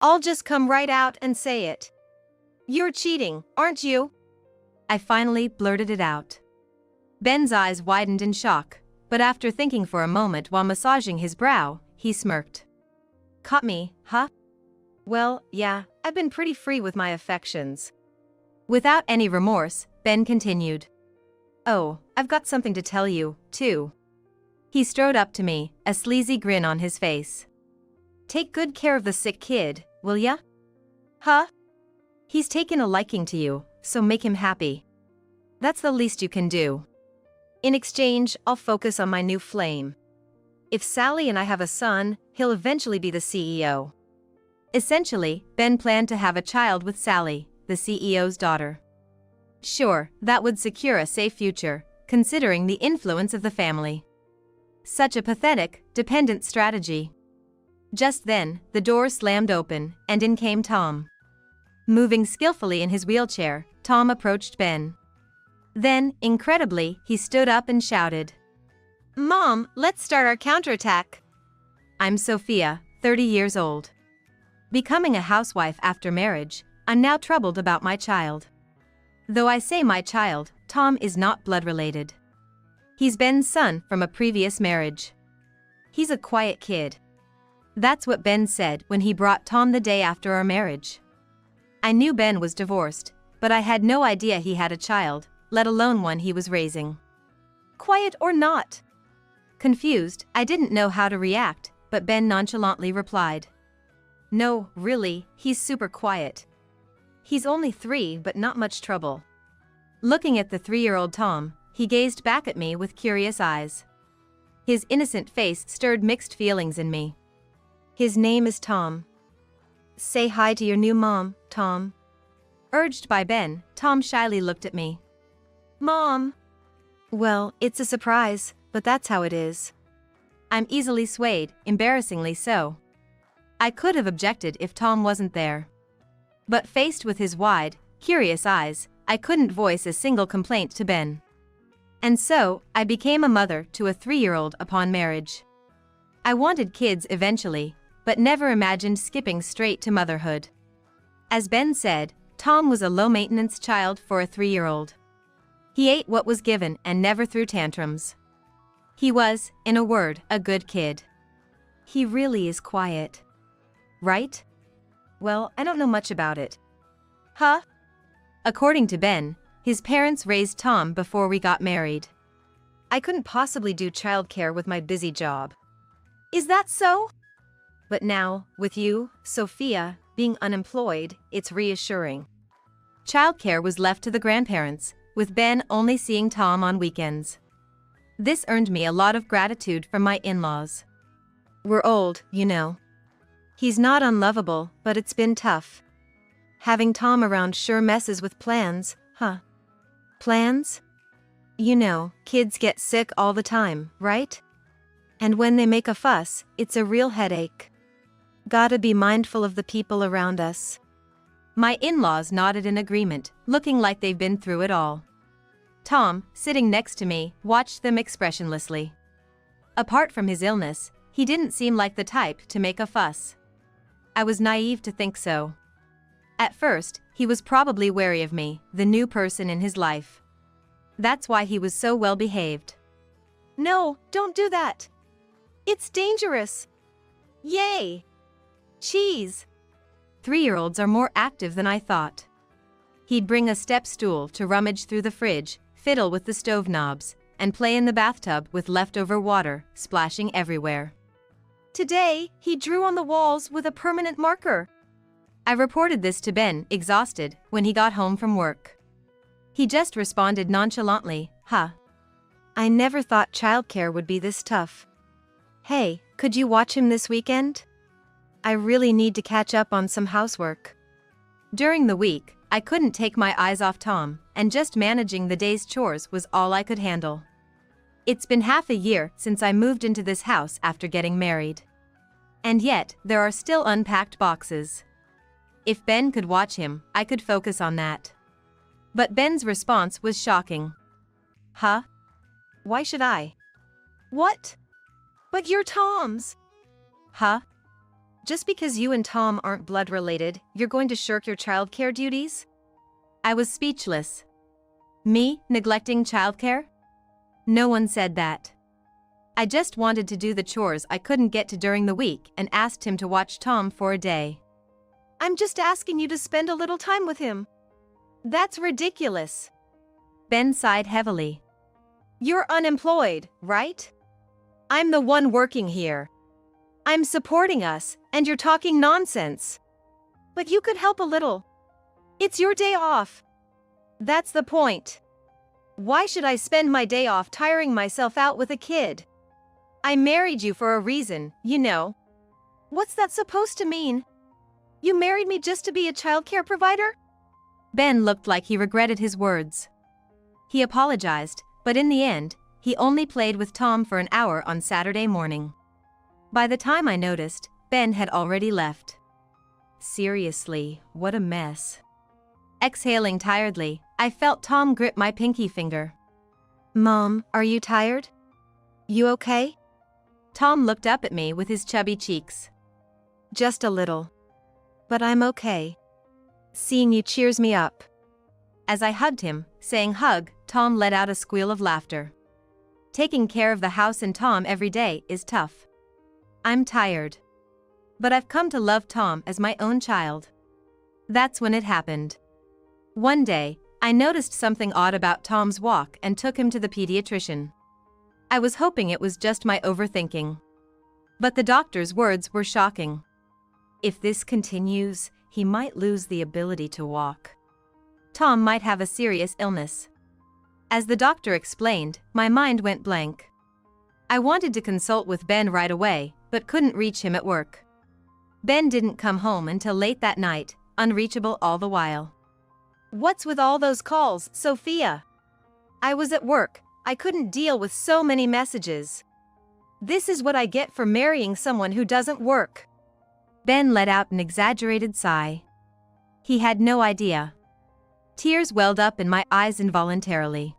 I'll just come right out and say it. You're cheating, aren't you? I finally blurted it out. Ben's eyes widened in shock, but after thinking for a moment while massaging his brow, he smirked. Caught me, huh? Well, yeah, I've been pretty free with my affections. Without any remorse, Ben continued. Oh, I've got something to tell you, too. He strode up to me, a sleazy grin on his face. Take good care of the sick kid, will ya? Huh? He's taken a liking to you, so make him happy. That's the least you can do. In exchange, I'll focus on my new flame. If Sally and I have a son, he'll eventually be the CEO. Essentially, Ben planned to have a child with Sally, the CEO's daughter. Sure, that would secure a safe future, considering the influence of the family. Such a pathetic, dependent strategy. Just then, the door slammed open, and in came Tom. Moving skillfully in his wheelchair, Tom approached Ben. Then, incredibly, he stood up and shouted. Mom, let's start our counterattack. I'm Sophia, 30 years old. Becoming a housewife after marriage, I'm now troubled about my child. Though I say my child, Tom is not blood-related. He's Ben's son from a previous marriage. He's a quiet kid. That's what Ben said when he brought Tom the day after our marriage. I knew Ben was divorced, but I had no idea he had a child, let alone one he was raising. Quiet or not? Confused, I didn't know how to react, but Ben nonchalantly replied. No, really, he's super quiet. He's only 3 but not much trouble. Looking at the 3-year-old Tom, he gazed back at me with curious eyes. His innocent face stirred mixed feelings in me. His name is Tom. Say hi to your new mom, Tom. Urged by Ben, Tom shyly looked at me. Mom! Well, it's a surprise, but that's how it is. I'm easily swayed, embarrassingly so. I could have objected if Tom wasn't there. But faced with his wide, curious eyes, I couldn't voice a single complaint to Ben. And so, I became a mother to a 3-year-old upon marriage. I wanted kids eventually, but never imagined skipping straight to motherhood. As Ben said, Tom was a low-maintenance child for a 3-year-old. He ate what was given and never threw tantrums. He was, in a word, a good kid. He really is quiet. Right? Well, I don't know much about it. Huh? According to Ben, his parents raised Tom before we got married. I couldn't possibly do childcare with my busy job. Is that so? But now, with you, Sophia, being unemployed, it's reassuring. Childcare was left to the grandparents, with Ben only seeing Tom on weekends. This earned me a lot of gratitude from my in-laws. We're old, you know. He's not unlovable, but it's been tough. Having Tom around sure messes with plans, huh? Plans? You know, kids get sick all the time, right? And when they make a fuss, it's a real headache. Gotta be mindful of the people around us. My in-laws nodded in agreement, looking like they've been through it all. Tom, sitting next to me, watched them expressionlessly. Apart from his illness, he didn't seem like the type to make a fuss. I was naive to think so. At first, he was probably wary of me, the new person in his life. That's why he was so well behaved. No, don't do that. It's dangerous. Yay! Cheese! 3-year-olds are more active than I thought. He'd bring a step stool to rummage through the fridge, fiddle with the stove knobs, and play in the bathtub with leftover water, splashing everywhere. Today, he drew on the walls with a permanent marker. I reported this to Ben, exhausted, when he got home from work. He just responded nonchalantly, huh. I never thought childcare would be this tough. Hey, could you watch him this weekend? I really need to catch up on some housework. During the week, I couldn't take my eyes off Tom, and just managing the day's chores was all I could handle. It's been half a year since I moved into this house after getting married. And yet, there are still unpacked boxes. If Ben could watch him, I could focus on that. But Ben's response was shocking. Huh? Why should I? What? But you're Tom's. Huh? Just because you and Tom aren't blood related, you're going to shirk your childcare duties? I was speechless. Me, neglecting childcare? No one said that. I just wanted to do the chores I couldn't get to during the week and asked him to watch Tom for a day. I'm just asking you to spend a little time with him. That's ridiculous. Ben sighed heavily. You're unemployed, right? I'm the one working here. I'm supporting us, and you're talking nonsense. But you could help a little. It's your day off. That's the point. Why should I spend my day off tiring myself out with a kid? I married you for a reason, you know. What's that supposed to mean? You married me just to be a childcare provider? Ben looked like he regretted his words. He apologized, but in the end, he only played with Tom for an hour on Saturday morning. By the time I noticed, Ben had already left. Seriously, what a mess. Exhaling tiredly, I felt Tom grip my pinky finger. Mom, are you tired? You okay? Tom looked up at me with his chubby cheeks. Just a little. But I'm okay. Seeing you cheers me up. As I hugged him, saying hug, Tom let out a squeal of laughter. Taking care of the house and Tom every day is tough. I'm tired. But I've come to love Tom as my own child. That's when it happened. One day, I noticed something odd about Tom's walk and took him to the pediatrician. I was hoping it was just my overthinking. But the doctor's words were shocking. If this continues, he might lose the ability to walk. Tom might have a serious illness. As the doctor explained, my mind went blank. I wanted to consult with Ben right away, but couldn't reach him at work. Ben didn't come home until late that night, unreachable all the while. What's with all those calls, Sophia? I was at work. I couldn't deal with so many messages. This is what I get for marrying someone who doesn't work. Ben let out an exaggerated sigh. He had no idea. Tears welled up in my eyes involuntarily.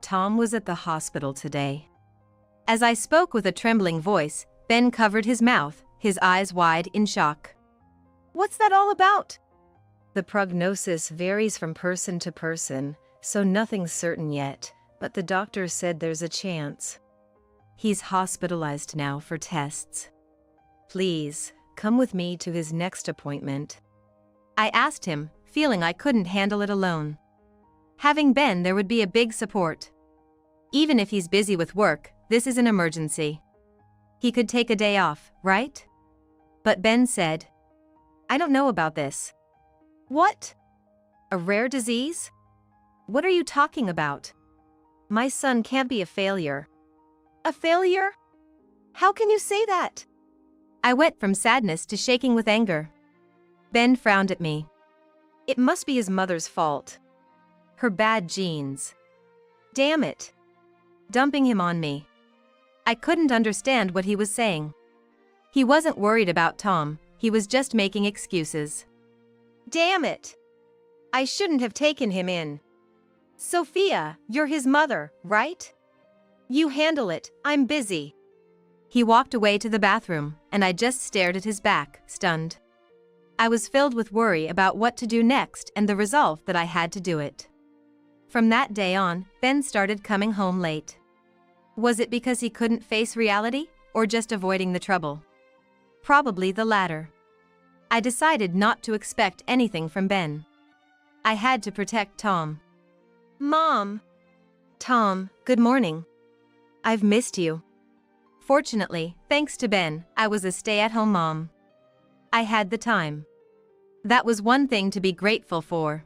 Tom was at the hospital today. As I spoke with a trembling voice, Ben covered his mouth, his eyes wide in shock. What's that all about? The prognosis varies from person to person, so nothing's certain yet, but the doctor said there's a chance. He's hospitalized now for tests. Please, come with me to his next appointment. I asked him, feeling I couldn't handle it alone. Having Ben there would be a big support. Even if he's busy with work, this is an emergency. He could take a day off, right? But Ben said, I don't know about this. What? A rare disease? What are you talking about? My son can't be a failure. A failure? How can you say that? I went from sadness to shaking with anger. Ben frowned at me. It must be his mother's fault. Her bad genes. Damn it. Dumping him on me. I couldn't understand what he was saying. He wasn't worried about Tom, he was just making excuses. Damn it. I shouldn't have taken him in. Sophia, you're his mother, right? You handle it, I'm busy. He walked away to the bathroom, and I just stared at his back, stunned. I was filled with worry about what to do next and the resolve that I had to do it. From that day on, Ben started coming home late. Was it because he couldn't face reality, or just avoiding the trouble? Probably the latter. I decided not to expect anything from Ben. I had to protect Tom. Mom! Tom, good morning. I've missed you. Fortunately, thanks to Ben, I was a stay-at-home mom. I had the time. That was one thing to be grateful for.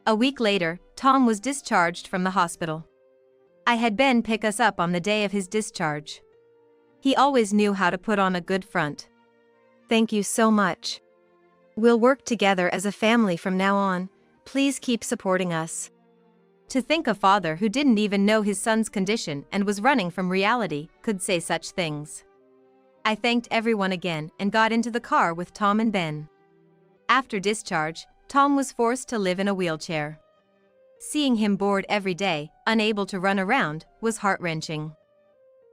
A week later, Tom was discharged from the hospital. I had Ben pick us up on the day of his discharge. He always knew how to put on a good front. Thank you so much. We'll work together as a family from now on. Please keep supporting us. To think a father who didn't even know his son's condition and was running from reality could say such things. I thanked everyone again and got into the car with Tom and Ben. After discharge, Tom was forced to live in a wheelchair. Seeing him bored every day, unable to run around, was heart-wrenching.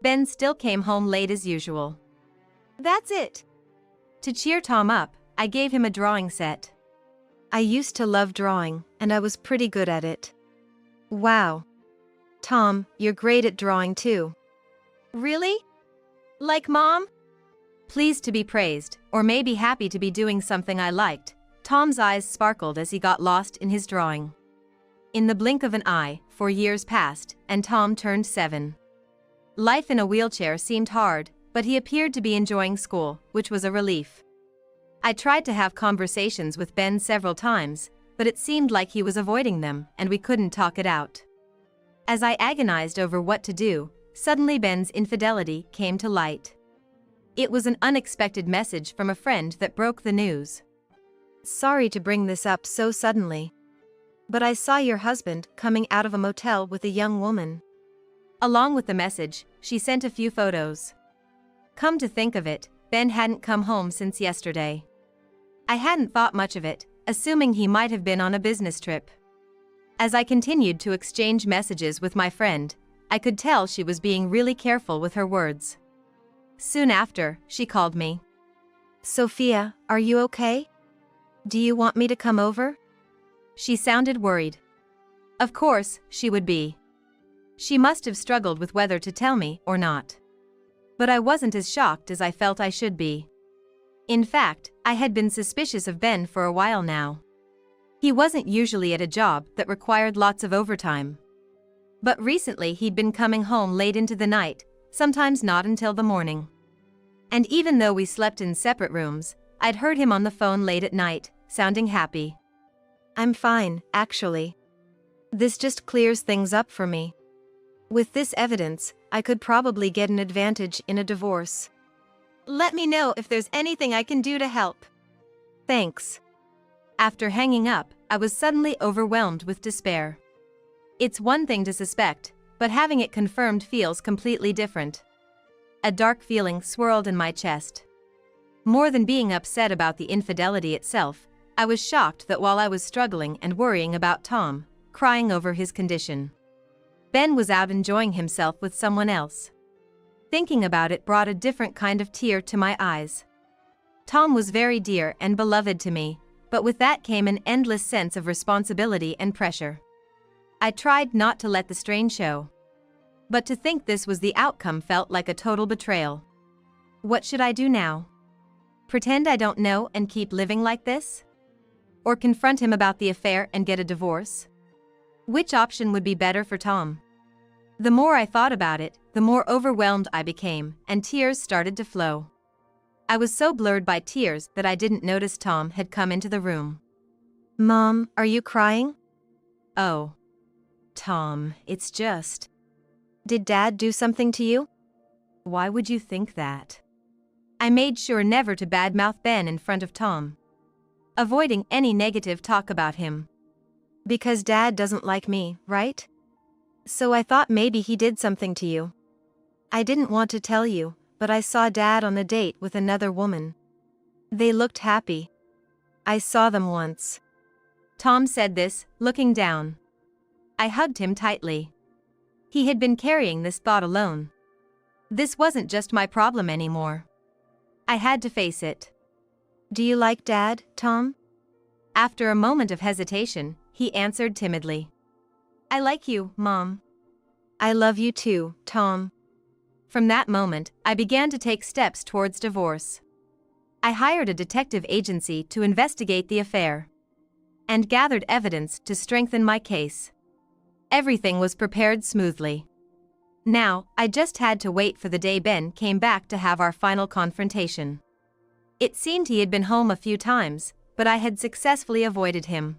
Ben still came home late as usual. That's it. To cheer Tom up, I gave him a drawing set. I used to love drawing, and I was pretty good at it. Wow. Tom, you're great at drawing too. Really? Like Mom? Pleased to be praised, or maybe happy to be doing something I liked, Tom's eyes sparkled as he got lost in his drawing. In the blink of an eye, 4 years passed, and Tom turned 7. Life in a wheelchair seemed hard, but he appeared to be enjoying school, which was a relief. I tried to have conversations with Ben several times, but it seemed like he was avoiding them, and we couldn't talk it out. As I agonized over what to do, suddenly Ben's infidelity came to light. It was an unexpected message from a friend that broke the news. Sorry to bring this up so suddenly, but I saw your husband coming out of a motel with a young woman. Along with the message, she sent a few photos. Come to think of it, Ben hadn't come home since yesterday. I hadn't thought much of it, assuming he might have been on a business trip. As I continued to exchange messages with my friend, I could tell she was being really careful with her words. Soon after, she called me. Sophia, are you okay? Do you want me to come over? She sounded worried. Of course, she would be. She must have struggled with whether to tell me or not. But I wasn't as shocked as I felt I should be. In fact, I had been suspicious of Ben for a while now. He wasn't usually at a job that required lots of overtime. But recently he'd been coming home late into the night, sometimes not until the morning. And even though we slept in separate rooms, I'd heard him on the phone late at night, sounding happy. I'm fine, actually. This just clears things up for me. With this evidence, I could probably get an advantage in a divorce. Let me know if there's anything I can do to help. Thanks. After hanging up, I was suddenly overwhelmed with despair. It's one thing to suspect, but having it confirmed feels completely different. A dark feeling swirled in my chest. More than being upset about the infidelity itself, I was shocked that while I was struggling and worrying about Tom, crying over his condition, Ben was out enjoying himself with someone else. Thinking about it brought a different kind of tear to my eyes. Tom was very dear and beloved to me, but with that came an endless sense of responsibility and pressure. I tried not to let the strain show. But to think this was the outcome felt like a total betrayal. What should I do now? Pretend I don't know and keep living like this? Or confront him about the affair and get a divorce? Which option would be better for Tom? The more I thought about it, the more overwhelmed I became, and tears started to flow. I was so blurred by tears that I didn't notice Tom had come into the room. Mom, are you crying? Oh. Tom, it's just... Did Dad do something to you? Why would you think that? I made sure never to badmouth Ben in front of Tom, avoiding any negative talk about him. Because Dad doesn't like me, right? So I thought maybe he did something to you. I didn't want to tell you, but I saw Dad on a date with another woman. They looked happy. I saw them once. Tom said this, looking down. I hugged him tightly. He had been carrying this thought alone. This wasn't just my problem anymore. I had to face it. Do you like Dad, Tom? After a moment of hesitation, he answered timidly. I like you, Mom. I love you too, Tom. From that moment, I began to take steps towards divorce. I hired a detective agency to investigate the affair and gathered evidence to strengthen my case. Everything was prepared smoothly. Now, I just had to wait for the day Ben came back to have our final confrontation. It seemed he had been home a few times, but I had successfully avoided him.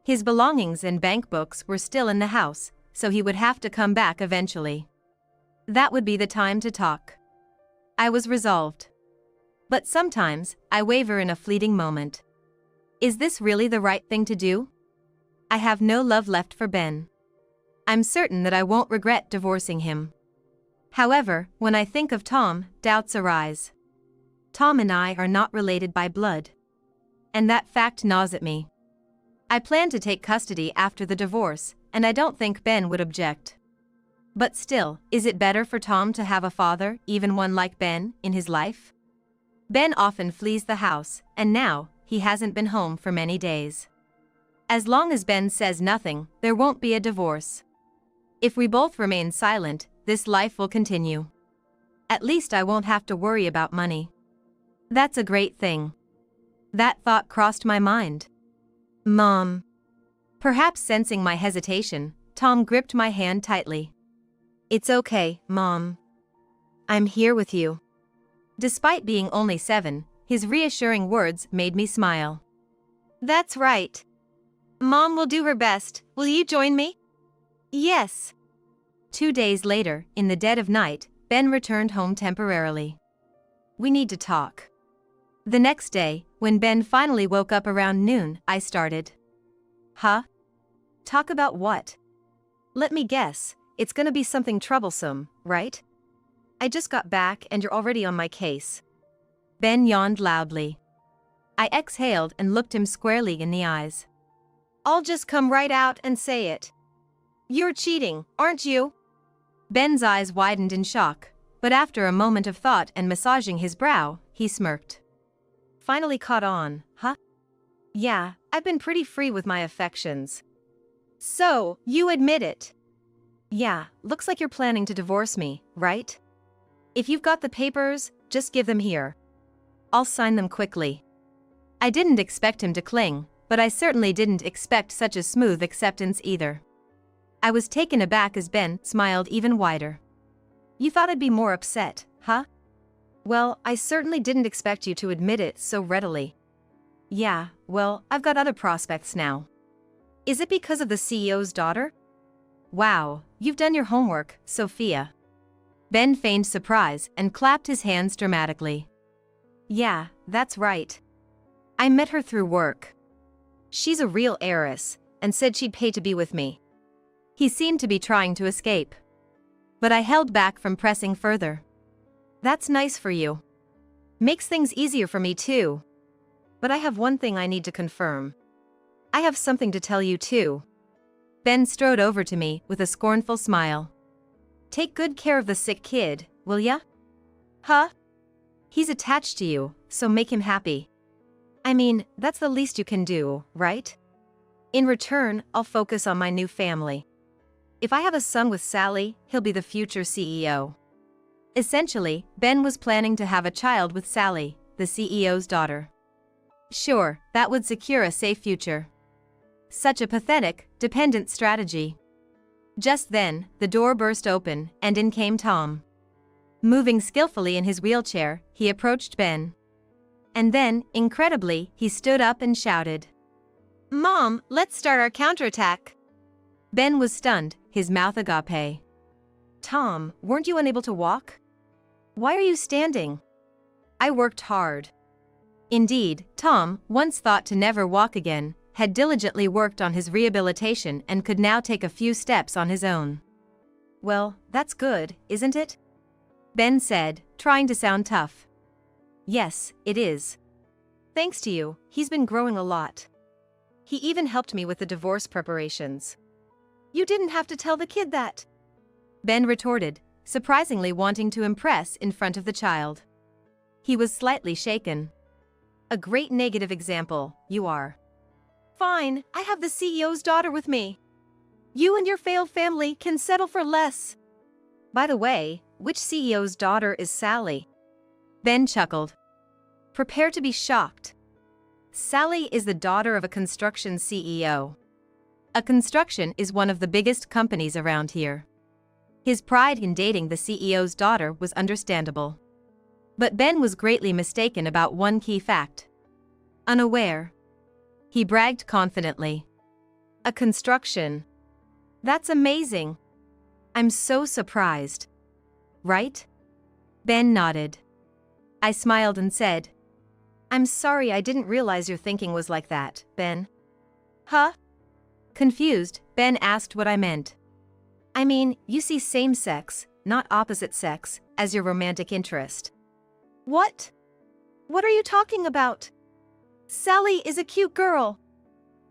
His belongings and bank books were still in the house, so he would have to come back eventually. That would be the time to talk. I was resolved. But sometimes, I waver in a fleeting moment. Is this really the right thing to do? I have no love left for Ben. I'm certain that I won't regret divorcing him. However, when I think of Tom, doubts arise. Tom and I are not related by blood. And that fact gnaws at me. I plan to take custody after the divorce, and I don't think Ben would object. But still, is it better for Tom to have a father, even one like Ben, in his life? Ben often flees the house, and now, he hasn't been home for many days. As long as Ben says nothing, there won't be a divorce. If we both remain silent, this life will continue. At least I won't have to worry about money. That's a great thing. That thought crossed my mind. Mom. Perhaps sensing my hesitation, Tom gripped my hand tightly. It's okay, Mom. I'm here with you. Despite being only 7, his reassuring words made me smile. That's right. Mom will do her best. Will you join me? Yes. 2 days later, in the dead of night, Ben returned home temporarily. We need to talk. The next day, when Ben finally woke up around noon, I started. Huh? Talk about what? Let me guess, it's gonna be something troublesome, right? I just got back and you're already on my case. Ben yawned loudly. I exhaled and looked him squarely in the eyes. I'll just come right out and say it. You're cheating, aren't you? Ben's eyes widened in shock, but after a moment of thought and massaging his brow, he smirked. Finally caught on, huh? Yeah, I've been pretty free with my affections. So, you admit it? Yeah, looks like you're planning to divorce me, right? If you've got the papers, just give them here. I'll sign them quickly. I didn't expect him to cling, but I certainly didn't expect such a smooth acceptance either. I was taken aback as Ben smiled even wider. You thought I'd be more upset, huh? Well, I certainly didn't expect you to admit it so readily. Yeah, well, I've got other prospects now. Is it because of the CEO's daughter? Wow, you've done your homework, Sophia. Ben feigned surprise and clapped his hands dramatically. Yeah, that's right. I met her through work. She's a real heiress, and said she'd pay to be with me. He seemed to be trying to escape. But I held back from pressing further. That's nice for you. Makes things easier for me too. But I have one thing I need to confirm. I have something to tell you too. Ben strode over to me with a scornful smile. Take good care of the sick kid, will ya? Huh? He's attached to you, so make him happy. I mean, that's the least you can do, right? In return, I'll focus on my new family. If I have a son with Sally, he'll be the future CEO. Essentially, Ben was planning to have a child with Sally, the CEO's daughter. Sure, that would secure a safe future. Such a pathetic, dependent strategy. Just then, the door burst open, and in came Tom. Moving skillfully in his wheelchair, he approached Ben. And then, incredibly, he stood up and shouted. Mom, let's start our counterattack. Ben was stunned, his mouth agape. Tom, weren't you unable to walk? Why are you standing? I worked hard. Indeed, Tom, once thought to never walk again, had diligently worked on his rehabilitation and could now take a few steps on his own. Well, that's good, isn't it? Ben said, trying to sound tough. Yes, it is. Thanks to you, he's been growing a lot. He even helped me with the divorce preparations. You didn't have to tell the kid that. Ben retorted, surprisingly wanting to impress in front of the child. He was slightly shaken. A great negative example, you are. Fine, I have the CEO's daughter with me. You and your failed family can settle for less. By the way, which CEO's daughter is Sally? Ben chuckled. Prepare to be shocked. Sally is the daughter of a construction CEO. A construction is one of the biggest companies around here. His pride in dating the CEO's daughter was understandable. But Ben was greatly mistaken about one key fact. Unaware. He bragged confidently. A construction. That's amazing. I'm so surprised. Right? Ben nodded. I smiled and said, I'm sorry, I didn't realize your thinking was like that, Ben. Huh? Confused, Ben asked what I meant. I mean, you see same-sex, not opposite sex, as your romantic interest. What? What are you talking about? Sally is a cute girl.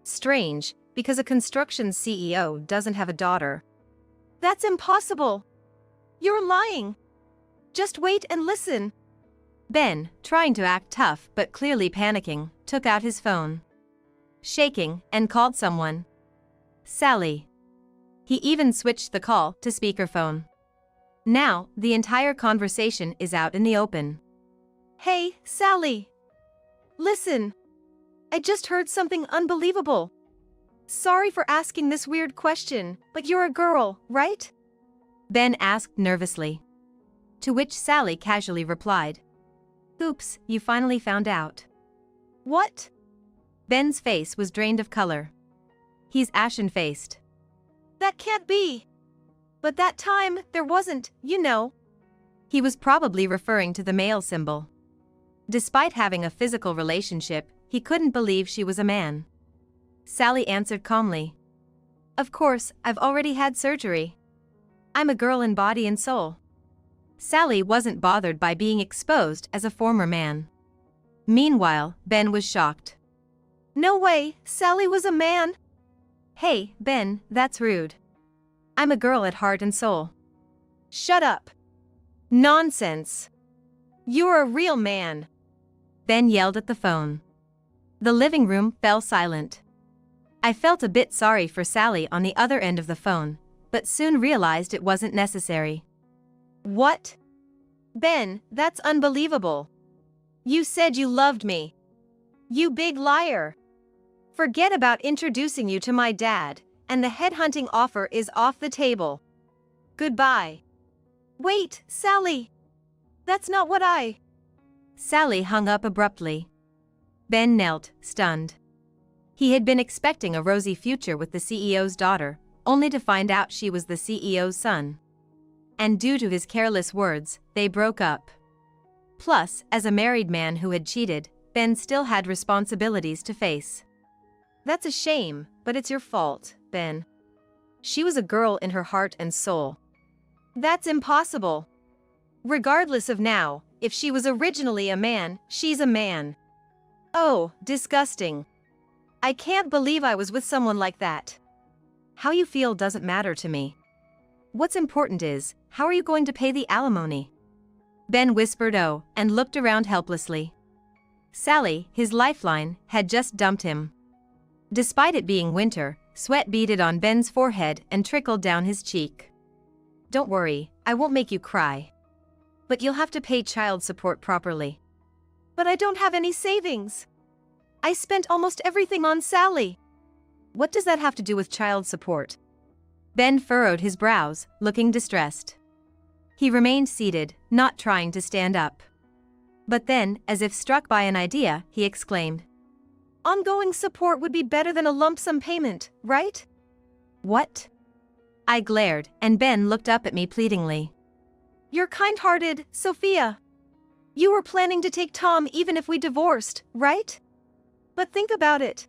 Strange, because a construction CEO doesn't have a daughter. That's impossible. You're lying. Just wait and listen. Ben, trying to act tough but clearly panicking, took out his phone. Shaking, and called someone. Sally. He even switched the call to speakerphone. Now, the entire conversation is out in the open. Hey, Sally. Listen. I just heard something unbelievable. Sorry for asking this weird question, but you're a girl, right? Ben asked nervously. To which Sally casually replied. Oops, you finally found out. What? Ben's face was drained of color. He's ashen-faced. That can't be. But that time, there wasn't, you know. He was probably referring to the male symbol. Despite having a physical relationship, he couldn't believe she was a man. Sally answered calmly. Of course, I've already had surgery. I'm a girl in body and soul. Sally wasn't bothered by being exposed as a former man. Meanwhile, Ben was shocked. No way, Sally was a man. Hey, Ben, that's rude. I'm a girl at heart and soul. Shut up. Nonsense. You're a real man. Ben yelled at the phone. The living room fell silent. I felt a bit sorry for Sally on the other end of the phone, but soon realized it wasn't necessary. What? Ben, that's unbelievable. You said you loved me. You big liar. Forget about introducing you to my dad, and the headhunting offer is off the table. Goodbye. Wait, Sally. That's not what I... Sally hung up abruptly. Ben knelt, stunned. He had been expecting a rosy future with the CEO's daughter, only to find out she was the CEO's son. And due to his careless words, they broke up. Plus, as a married man who had cheated, Ben still had responsibilities to face. That's a shame, but it's your fault, Ben. She was a girl in her heart and soul. That's impossible. Regardless of now, if she was originally a man, she's a man. Oh, disgusting. I can't believe I was with someone like that. How you feel doesn't matter to me. What's important is, how are you going to pay the alimony? Ben whispered oh, and looked around helplessly. Sally, his lifeline, had just dumped him. Despite it being winter, sweat beaded on Ben's forehead and trickled down his cheek. Don't worry, I won't make you cry. But you'll have to pay child support properly. But I don't have any savings. I spent almost everything on Sally. What does that have to do with child support? Ben furrowed his brows, looking distressed. He remained seated, not trying to stand up. But then, as if struck by an idea, he exclaimed. Ongoing support would be better than a lump sum payment, right? What? I glared, and Ben looked up at me pleadingly. You're kind-hearted, Sophia. You were planning to take Tom even if we divorced, right? But think about it.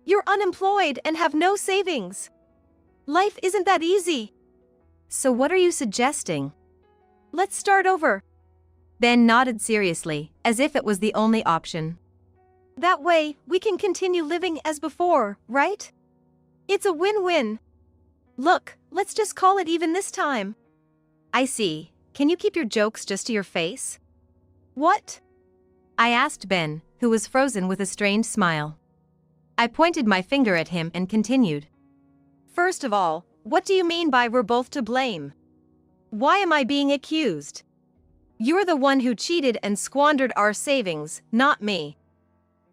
You're unemployed and have no savings. Life isn't that easy. So what are you suggesting? Let's start over. Ben nodded seriously, as if it was the only option. That way, we can continue living as before, right? It's a win-win. Look, let's just call it even this time. I see. Can you keep your jokes just to your face? What? I asked Ben, who was frozen with a strained smile. I pointed my finger at him and continued. First of all, what do you mean by we're both to blame? Why am I being accused? You're the one who cheated and squandered our savings, not me.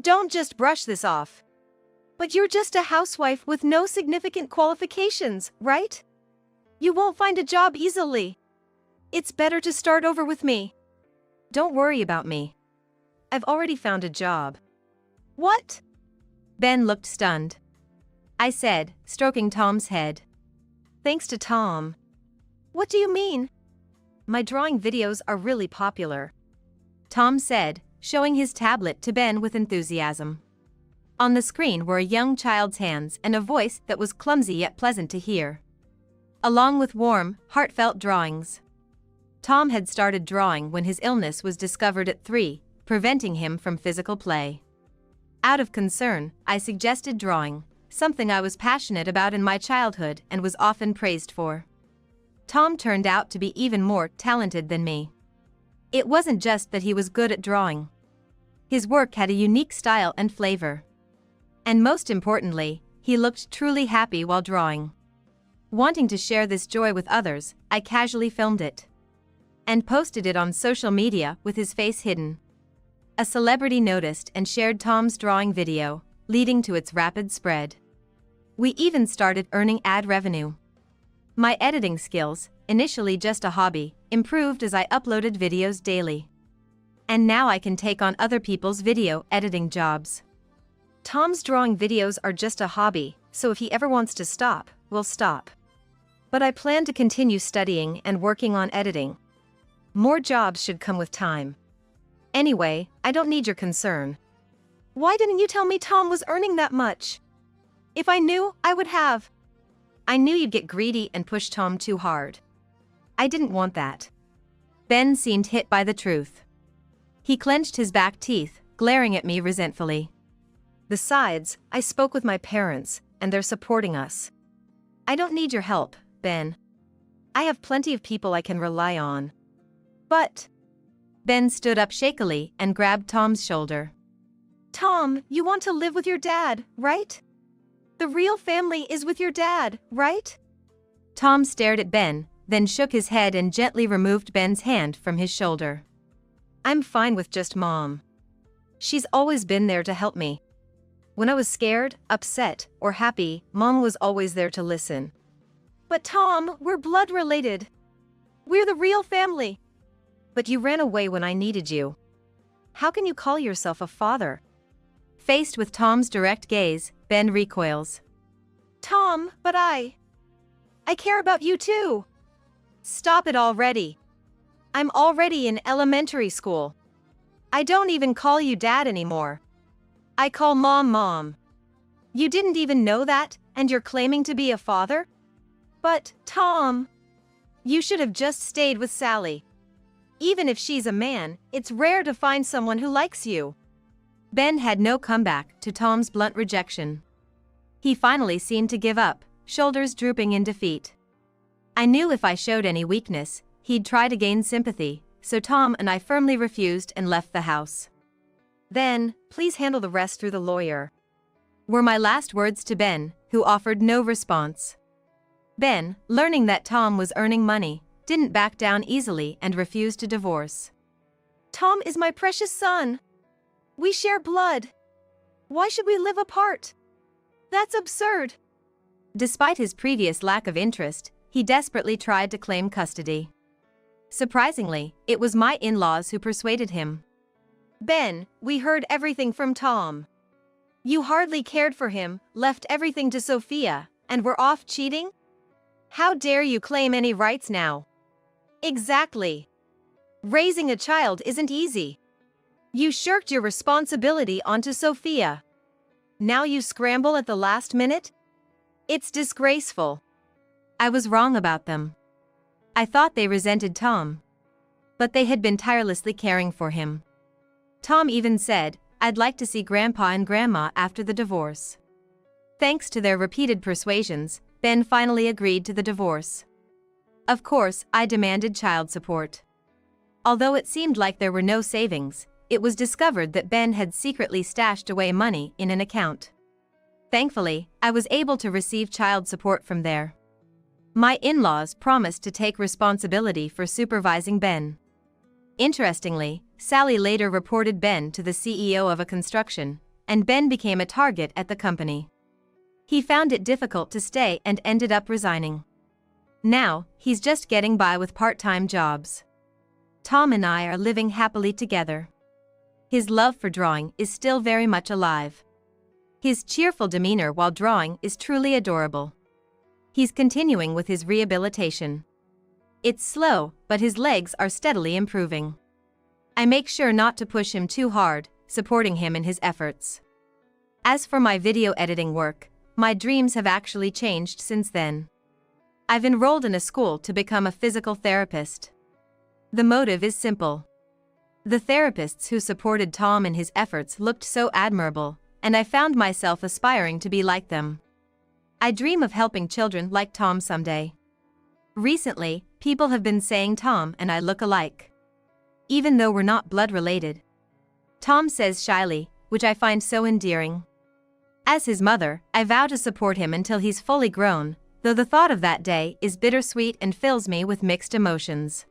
Don't just brush this off. But you're just a housewife with no significant qualifications, right? You won't find a job easily. It's better to start over with me. Don't worry about me. I've already found a job. What? Ben looked stunned. I said, stroking Tom's head. Thanks to Tom. What do you mean? My drawing videos are really popular. Tom said, showing his tablet to Ben with enthusiasm. On the screen were a young child's hands and a voice that was clumsy yet pleasant to hear. Along with warm, heartfelt drawings. Tom had started drawing when his illness was discovered at 3, preventing him from physical play. Out of concern, I suggested drawing, something I was passionate about in my childhood and was often praised for. Tom turned out to be even more talented than me. It wasn't just that he was good at drawing. His work had a unique style and flavor. And most importantly, he looked truly happy while drawing. Wanting to share this joy with others, I casually filmed it and posted it on social media with his face hidden. A celebrity noticed and shared Tom's drawing video, leading to its rapid spread. We even started earning ad revenue. My editing skills, initially just a hobby, improved as I uploaded videos daily. And now I can take on other people's video editing jobs. Tom's drawing videos are just a hobby, so if he ever wants to stop, we'll stop. But I plan to continue studying and working on editing. More jobs should come with time. Anyway, I don't need your concern. Why didn't you tell me Tom was earning that much? If I knew, I would have. I knew you'd get greedy and push Tom too hard. I didn't want that. Ben seemed hit by the truth. He clenched his back teeth, glaring at me resentfully. Besides, I spoke with my parents, and they're supporting us. I don't need your help, Ben. I have plenty of people I can rely on. But... Ben stood up shakily and grabbed Tom's shoulder. Tom, you want to live with your dad, right? The real family is with your dad, right? Tom stared at Ben, then shook his head and gently removed Ben's hand from his shoulder. I'm fine with just Mom. She's always been there to help me. When I was scared, upset, or happy, Mom was always there to listen. But Tom, we're blood related. We're the real family. But you ran away when I needed you. How can you call yourself a father? Faced with Tom's direct gaze, Ben recoils. Tom, but I care about you too. Stop it already. I'm already in elementary school. I don't even call you Dad anymore. I call Mom Mom. You didn't even know that, and you're claiming to be a father? But, Tom, you should have just stayed with Sally. Even if she's a man, it's rare to find someone who likes you. Ben had no comeback to Tom's blunt rejection. He finally seemed to give up, shoulders drooping in defeat. I knew if I showed any weakness, he'd try to gain sympathy, so Tom and I firmly refused and left the house. Then, please handle the rest through the lawyer, were my last words to Ben, who offered no response. Ben, learning that Tom was earning money, didn't back down easily and refused to divorce. Tom is my precious son. We share blood. Why should we live apart? That's absurd. Despite his previous lack of interest, he desperately tried to claim custody. Surprisingly, it was my in-laws who persuaded him. Ben, we heard everything from Tom. You hardly cared for him, left everything to Sophia, and were off cheating? How dare you claim any rights now? Exactly. Raising a child isn't easy. You shirked your responsibility onto Sophia. Now you scramble at the last minute? It's disgraceful. I was wrong about them. I thought they resented Tom. But they had been tirelessly caring for him. Tom even said, I'd like to see Grandpa and Grandma after the divorce. Thanks to their repeated persuasions, Ben finally agreed to the divorce. Of course, I demanded child support. Although it seemed like there were no savings, it was discovered that Ben had secretly stashed away money in an account. Thankfully, I was able to receive child support from there. My in-laws promised to take responsibility for supervising Ben. Interestingly, Sally later reported Ben to the CEO of a construction, and Ben became a target at the company. He found it difficult to stay and ended up resigning. Now, he's just getting by with part-time jobs. Tom and I are living happily together. His love for drawing is still very much alive. His cheerful demeanor while drawing is truly adorable. He's continuing with his rehabilitation. It's slow, but his legs are steadily improving. I make sure not to push him too hard, supporting him in his efforts. As for my video editing work, my dreams have actually changed since then. I've enrolled in a school to become a physical therapist. The motive is simple. The therapists who supported Tom in his efforts looked so admirable, and I found myself aspiring to be like them. I dream of helping children like Tom someday. Recently, people have been saying Tom and I look alike. even though we're not blood related. Tom says shyly, which I find so endearing. As his mother, I vow to support him until he's fully grown, though the thought of that day is bittersweet and fills me with mixed emotions.